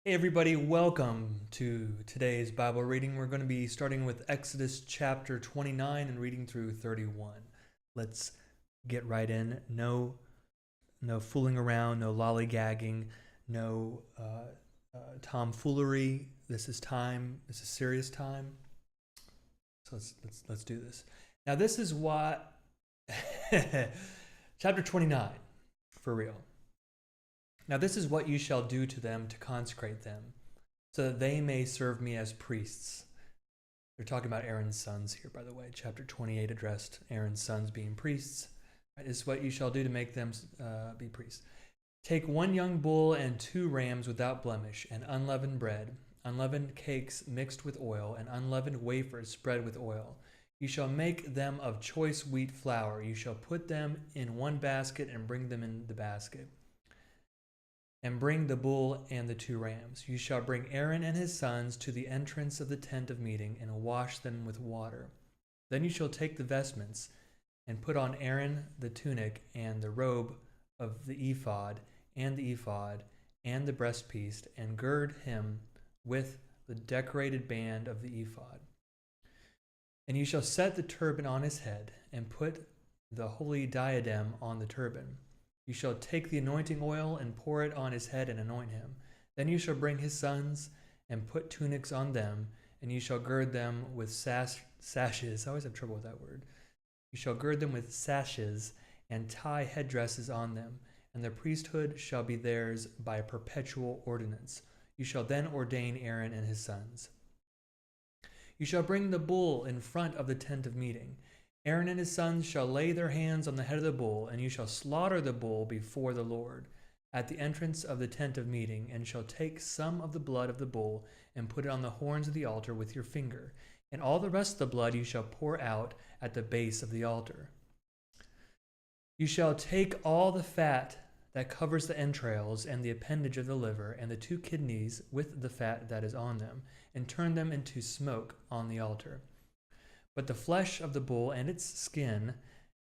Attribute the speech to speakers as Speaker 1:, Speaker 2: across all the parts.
Speaker 1: Hey everybody, welcome to today's Bible reading. We're going to be starting with Exodus chapter 29 and reading through 31. Let's get right in. No fooling around, no lollygagging, no tomfoolery. This is time. This is serious time. So let's do this. Now this is what chapter 29 for real. Now this is what you shall do to them to consecrate them, so that they may serve me as priests. They're talking about Aaron's sons here, by the way. Chapter 28 addressed Aaron's sons being priests. This is what you shall do to make them be priests. Take one young bull and 2 rams without blemish, and unleavened bread, unleavened cakes mixed with oil, and unleavened wafers spread with oil. You shall make them of choice wheat flour. You shall put them in one basket and bring them in the basket. And bring the bull and the 2 rams. You shall bring Aaron and his sons to the entrance of the tent of meeting and wash them with water. Then you shall take the vestments and put on Aaron the tunic and the robe of the ephod and the breastpiece, and gird him with the decorated band of the ephod. And you shall set the turban on his head and put the holy diadem on the turban. You shall take the anointing oil and pour it on his head and anoint him. Then you shall bring his sons and put tunics on them, and you shall gird them with sashes. I always have trouble with that word. You shall gird them with sashes and tie headdresses on them, and the priesthood shall be theirs by perpetual ordinance. You shall then ordain Aaron and his sons. You shall bring the bull in front of the tent of meeting. Aaron and his sons shall lay their hands on the head of the bull, and you shall slaughter the bull before the Lord at the entrance of the tent of meeting, and shall take some of the blood of the bull and put it on the horns of the altar with your finger, and all the rest of the blood you shall pour out at the base of the altar. You shall take all the fat that covers the entrails and the appendage of the liver and the 2 kidneys with the fat that is on them, and turn them into smoke on the altar. But the flesh of the bull and its skin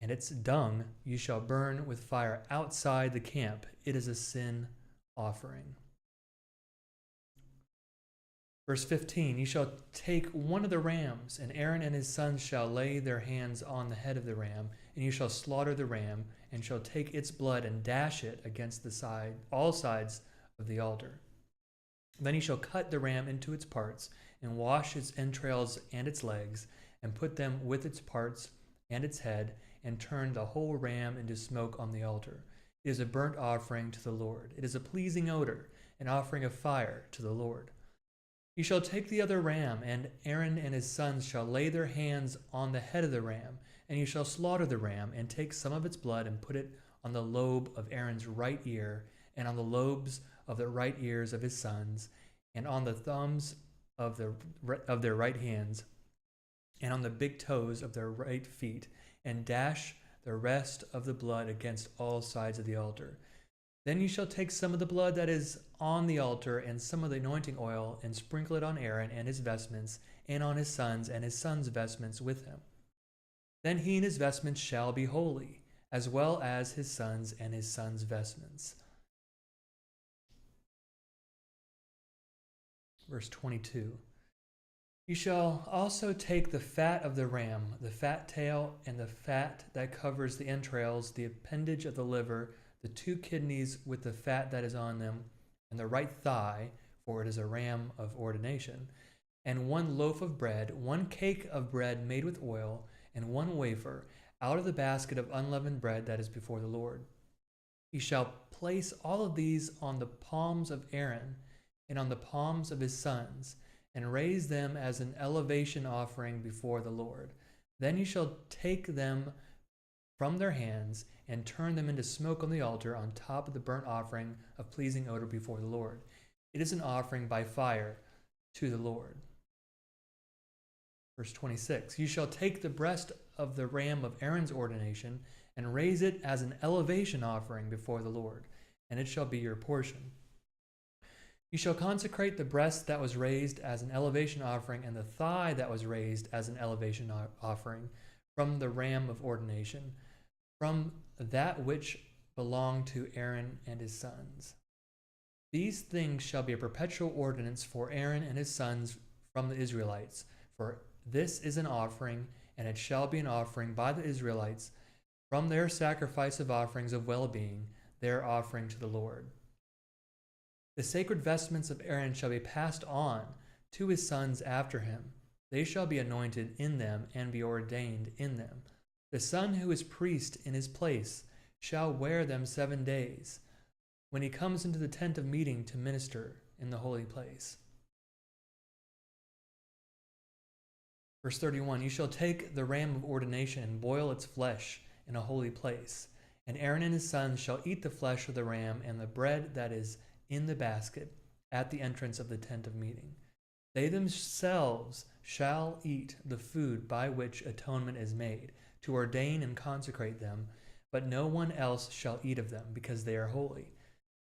Speaker 1: and its dung you shall burn with fire outside the camp. It is a sin offering. Verse 15, you shall take one of the rams, and Aaron and his sons shall lay their hands on the head of the ram, and you shall slaughter the ram, and shall take its blood and dash it against all sides of the altar. Then you shall cut the ram into its parts, and wash its entrails and its legs, and put them with its parts and its head, and turn the whole ram into smoke on the altar. It is a burnt offering to the Lord. It is a pleasing odor, an offering of fire to the Lord. You shall take the other ram, and Aaron and his sons shall lay their hands on the head of the ram, and you shall slaughter the ram, and take some of its blood, and put it on the lobe of Aaron's right ear, and on the lobes of the right ears of his sons, and on the thumbs of their right hands, and on the big toes of their right feet, and dash the rest of the blood against all sides of the altar. Then you shall take some of the blood that is on the altar and some of the anointing oil, and sprinkle it on Aaron and his vestments, and on his sons and his sons' vestments with him. Then he and his vestments shall be holy, as well as his sons and his sons' vestments. Verse 22. You shall also take the fat of the ram, the fat tail, and the fat that covers the entrails, the appendage of the liver, the 2 kidneys with the fat that is on them, and the right thigh, for it is a ram of ordination, and 1 loaf of bread, 1 cake of bread made with oil, and 1 wafer, out of the basket of unleavened bread that is before the Lord. You shall place all of these on the palms of Aaron and on the palms of his sons, and raise them as an elevation offering before the Lord. Then you shall take them from their hands and turn them into smoke on the altar on top of the burnt offering of pleasing odor before the Lord. It is an offering by fire to the Lord. Verse 26, you shall take the breast of the ram of Aaron's ordination and raise it as an elevation offering before the Lord, and it shall be your portion. You shall consecrate the breast that was raised as an elevation offering, and the thigh that was raised as an elevation offering from the ram of ordination, from that which belonged to Aaron and his sons. These things shall be a perpetual ordinance for Aaron and his sons from the Israelites. For this is an offering, and it shall be an offering by the Israelites from their sacrifice of offerings of well-being, their offering to the Lord. The sacred vestments of Aaron shall be passed on to his sons after him. They shall be anointed in them and be ordained in them. The son who is priest in his place shall wear them 7 days, when he comes into the tent of meeting to minister in the holy place. Verse 31, you shall take the ram of ordination and boil its flesh in a holy place. And Aaron and his sons shall eat the flesh of the ram and the bread that is in the basket at the entrance of the tent of meeting. They themselves shall eat the food by which atonement is made, to ordain and consecrate them, but no one else shall eat of them, because they are holy.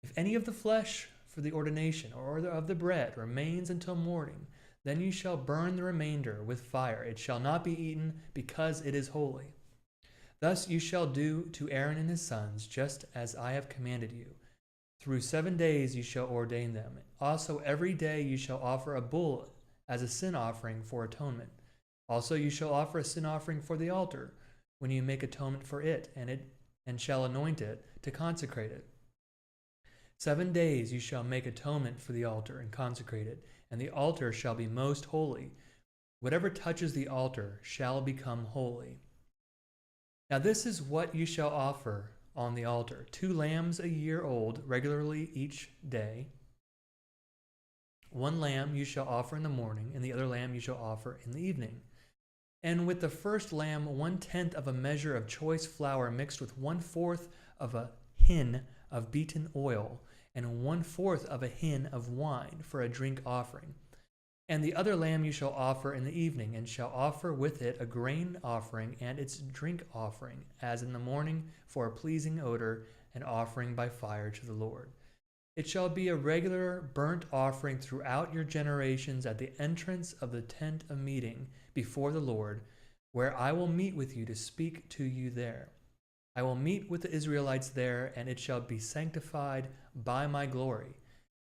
Speaker 1: If any of the flesh for the ordination or of the bread remains until morning, then you shall burn the remainder with fire. It shall not be eaten, because it is holy. Thus you shall do to Aaron and his sons, just as I have commanded you. Through 7 days you shall ordain them. Also every day you shall offer a bull as a sin offering for atonement. Also you shall offer a sin offering for the altar, when you make atonement for it, and shall anoint it to consecrate it. 7 days you shall make atonement for the altar and consecrate it, and the altar shall be most holy. Whatever touches the altar shall become holy. Now this is what you shall offer on the altar: 2 lambs a year old, regularly each day. 1 lamb you shall offer in the morning, and the other lamb you shall offer in the evening. And with the first lamb 1/10 of a measure of choice flour mixed with 1/4 of a hin of beaten oil, and 1/4 of a hin of wine for a drink offering. And the other lamb you shall offer in the evening, and shall offer with it a grain offering and its drink offering, as in the morning, for a pleasing odor, an offering by fire to the Lord. It shall be a regular burnt offering throughout your generations at the entrance of the tent of meeting before the Lord, where I will meet with you to speak to you there. I will meet with the Israelites there, and it shall be sanctified by my glory.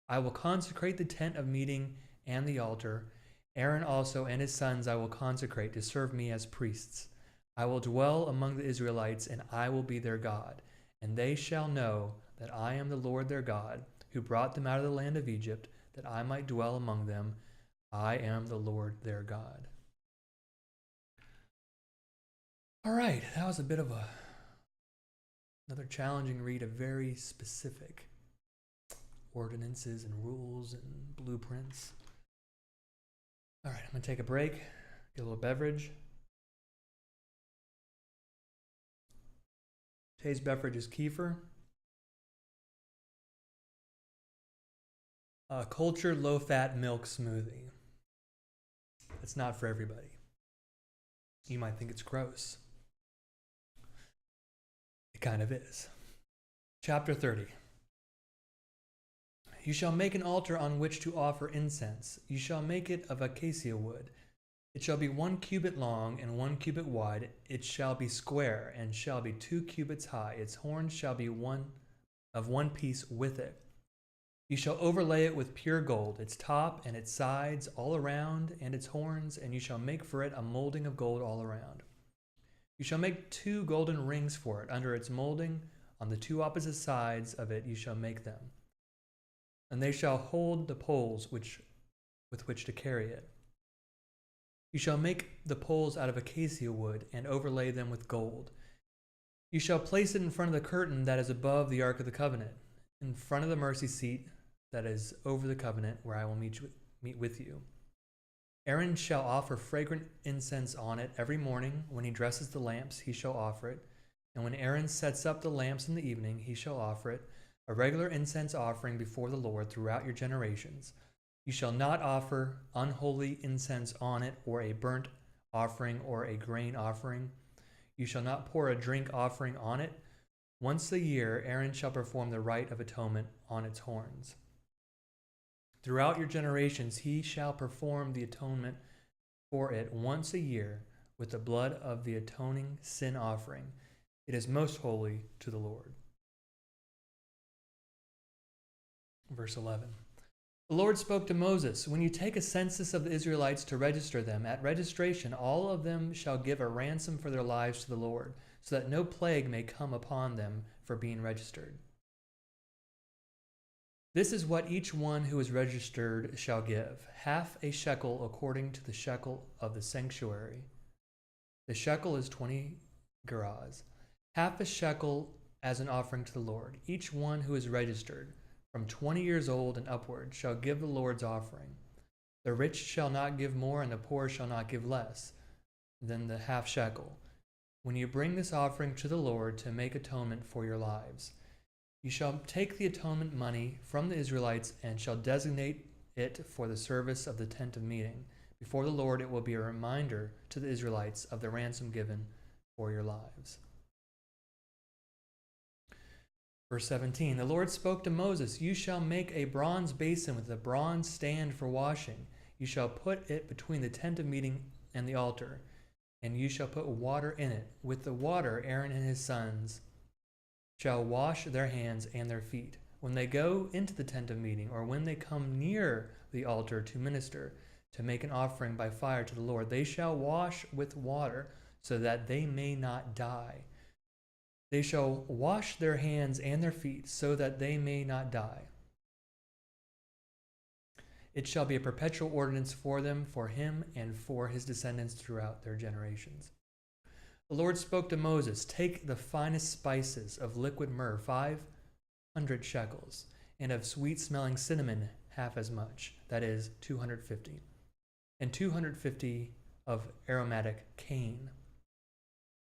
Speaker 1: I will consecrate the tent of meeting and the altar. Aaron also and his sons I will consecrate to serve me as priests. I will dwell among the Israelites, and I will be their God. And they shall know that I am the Lord their God, who brought them out of the land of Egypt, that I might dwell among them. I am the Lord their God. All right, that was a bit of another challenging read of very specific ordinances and rules and blueprints. All right, I'm going to take a break, get a little beverage. Today's beverage is kefir. A cultured low-fat milk smoothie. It's not for everybody. You might think it's gross. It kind of is. Chapter 30. You shall make an altar on which to offer incense. You shall make it of acacia wood. It shall be 1 cubit long and 1 cubit wide. It shall be square and shall be 2 cubits high. Its horns shall be one piece with it. You shall overlay it with pure gold, its top and its sides all around, and its horns, and you shall make for it a molding of gold all around. You shall make 2 golden rings for it under its molding. On the 2 opposite sides of it you shall make them. And they shall hold the poles with which to carry it. You shall make the poles out of acacia wood and overlay them with gold. You shall place it in front of the curtain that is above the Ark of the Covenant, in front of the mercy seat that is over the covenant, where I will meet with you. Aaron shall offer fragrant incense on it every morning. When he dresses the lamps, he shall offer it. And when Aaron sets up the lamps in the evening, he shall offer it, a regular incense offering before the Lord throughout your generations. You shall not offer unholy incense on it, or a burnt offering, or a grain offering. You shall not pour a drink offering on it. Once a year, Aaron shall perform the rite of atonement on its horns. Throughout your generations, he shall perform the atonement for it once a year with the blood of the atoning sin offering. It is most holy to the Lord. Verse 11. The Lord spoke to Moses, when you take a census of the Israelites to register them, at registration all of them shall give a ransom for their lives to the Lord, so that no plague may come upon them for being registered. This is what each one who is registered shall give, half a shekel according to the shekel of the sanctuary. The shekel is 20 gerahs, half a shekel as an offering to the Lord. Each one who is registered, from 20 years old and upward, shall give the Lord's offering. The rich shall not give more, and the poor shall not give less than the half shekel, when you bring this offering to the Lord to make atonement for your lives. You shall take the atonement money from the Israelites and shall designate it for the service of the tent of meeting. Before the Lord it will be a reminder to the Israelites of the ransom given for your lives. Verse 17, the Lord spoke to Moses, you shall make a bronze basin with a bronze stand for washing. You shall put it between the tent of meeting and the altar, and you shall put water in it. With the water Aaron and his sons shall wash their hands and their feet when they go into the tent of meeting, or when they come near the altar to minister, to make an offering by fire to the Lord. They shall wash with water, so that they may not die. They shall wash their hands and their feet, so that they may not die. It shall be a perpetual ordinance for them, for him, and for his descendants throughout their generations. The Lord spoke to Moses, take the finest spices of liquid myrrh, 500 shekels, and of sweet-smelling cinnamon, half as much, that is, 250, and 250 of aromatic cane,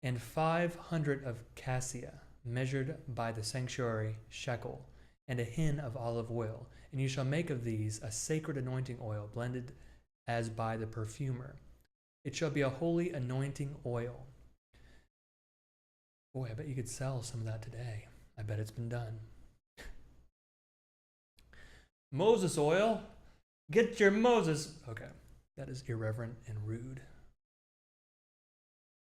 Speaker 1: and 500 of cassia, measured by the sanctuary shekel, and a hin of olive oil. And you shall make of these a sacred anointing oil, blended as by the perfumer. It shall be a holy anointing oil. Boy, I bet you could sell some of that today. I bet it's been done. Moses oil. Get your Moses. Okay, that is irreverent and rude.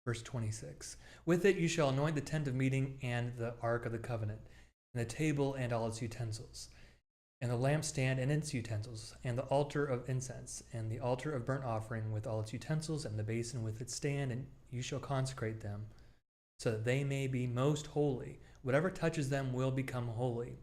Speaker 1: Verse 26. With it you shall anoint the tent of meeting and the ark of the covenant, and the table and all its utensils, and the lampstand and its utensils, and the altar of incense, and the altar of burnt offering with all its utensils, and the basin with its stand, and you shall consecrate them, so that they may be most holy. Whatever touches them will become holy.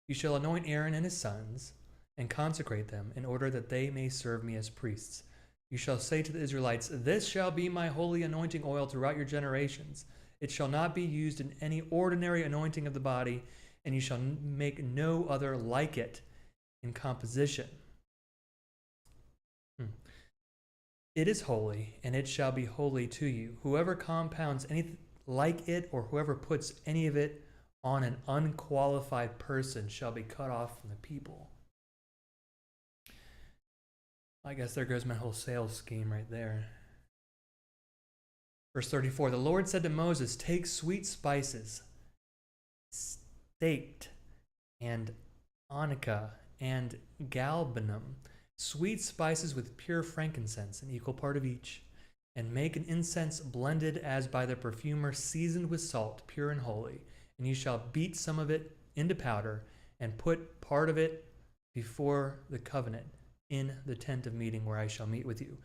Speaker 1: You shall anoint Aaron and his sons, and consecrate them, in order that they may serve me as priests. You shall say to the Israelites, this shall be my holy anointing oil throughout your generations. It shall not be used in any ordinary anointing of the body, and you shall make no other like it in composition. It is holy, and it shall be holy to you. Whoever compounds anything like it, or whoever puts any of it on an unqualified person, shall be cut off from the people. I guess there goes my whole sales scheme right there. Verse 34, the Lord said to Moses, take sweet spices, staked, and onycha, and galbanum, sweet spices with pure frankincense, an equal part of each, and make an incense blended as by the perfumer, seasoned with salt, pure and holy. And you shall beat some of it into powder, and put part of it before the covenant in the tent of meeting, where I shall meet with you.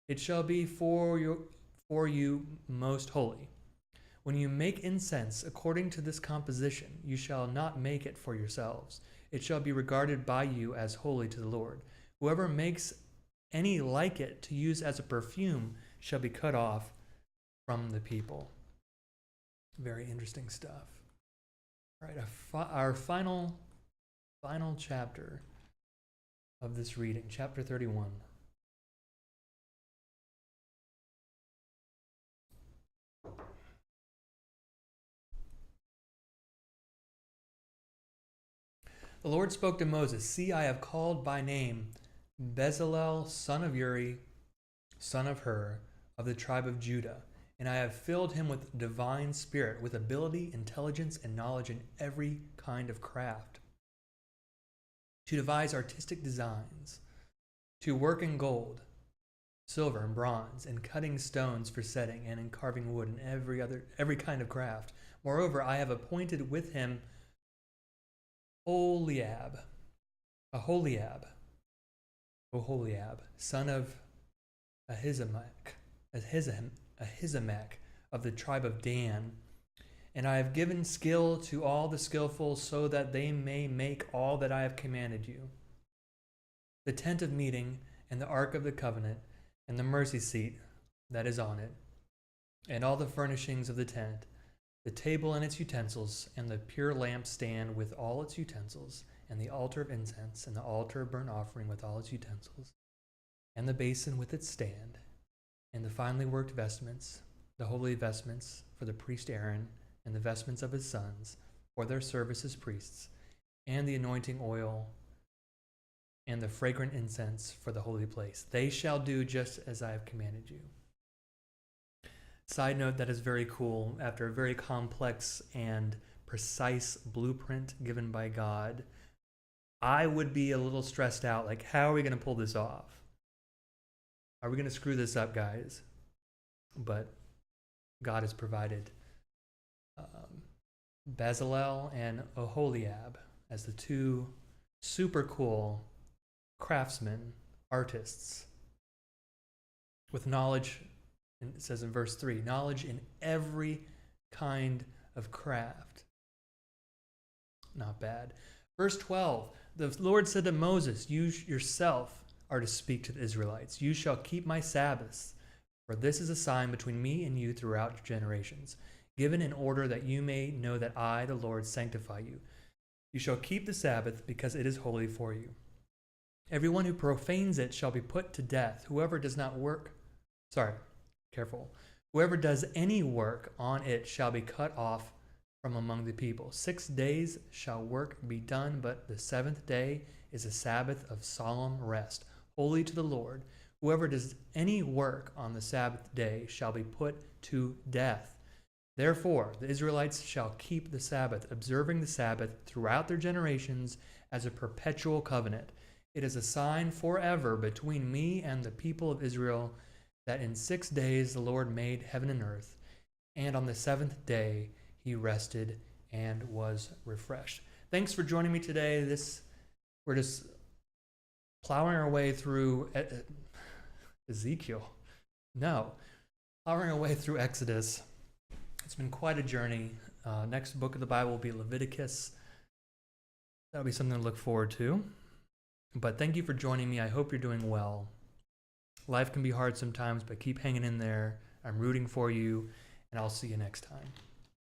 Speaker 1: It shall be for you most holy. When you make incense according to this composition, you shall not make it for yourselves. It shall be regarded by you as holy to the Lord. Whoever makes any like it to use as a perfume shall be cut off from the people. Very interesting stuff. All right, our final chapter of this reading, chapter 31. The Lord spoke to Moses, see, I have called by name Bezalel, son of Uri, son of Hur, of the tribe of Judah, and I have filled him with divine spirit, with ability, intelligence, and knowledge in every kind of craft, to devise artistic designs, to work in gold, silver, and bronze, in cutting stones for setting, and in carving wood, and every kind of craft. Moreover, I have appointed with him Oholiab, Aholiab, son of Ahisamach of the tribe of Dan. And I have given skill to all the skillful so that they may make all that I have commanded you. The tent of meeting and the ark of the covenant and the mercy seat that is on it, and all the furnishings of the tent, the table and its utensils, and the pure lampstand with all its utensils, and the altar of incense, and the altar of burnt offering with all its utensils, and the basin with its stand, and the finely worked vestments, the holy vestments for the priest Aaron, and the vestments of his sons for their service as priests, and the anointing oil, and the fragrant incense for the holy place. They shall do just as I have commanded you. Side note, that is very cool. After a very complex and precise blueprint given by God, I would be a little stressed out. Like, how are we going to pull this off? Are we going to screw this up, guys? But God has provided Bezalel and Oholiab as the two super cool craftsmen, artists, with knowledge. And it says in verse 3, knowledge in every kind of craft. Not bad. Verse 12, the Lord said to Moses, you yourself are to speak to the Israelites. You shall keep my Sabbaths, for this is a sign between me and you throughout your generations, given in order that you may know that I, the Lord, sanctify you. You shall keep the Sabbath because it is holy for you. Everyone who profanes it shall be put to death. Whoever does any work on it shall be cut off from among the people. 6 days shall work be done, but the seventh day is a Sabbath of solemn rest, holy to the Lord. Whoever does any work on the Sabbath day shall be put to death. Therefore, the Israelites shall keep the Sabbath, observing the Sabbath throughout their generations as a perpetual covenant. It is a sign forever between me and the people of Israel that in 6 days the Lord made heaven and earth, and on the seventh day he rested and was refreshed. Thanks for joining me today. We're just plowing our way through plowing our way through Exodus. It's been quite a journey. Next book of the Bible will be Leviticus. That'll be something to look forward to. But thank you for joining me. I hope you're doing well. Life can be hard sometimes, but keep hanging in there. I'm rooting for you, and I'll see you next time.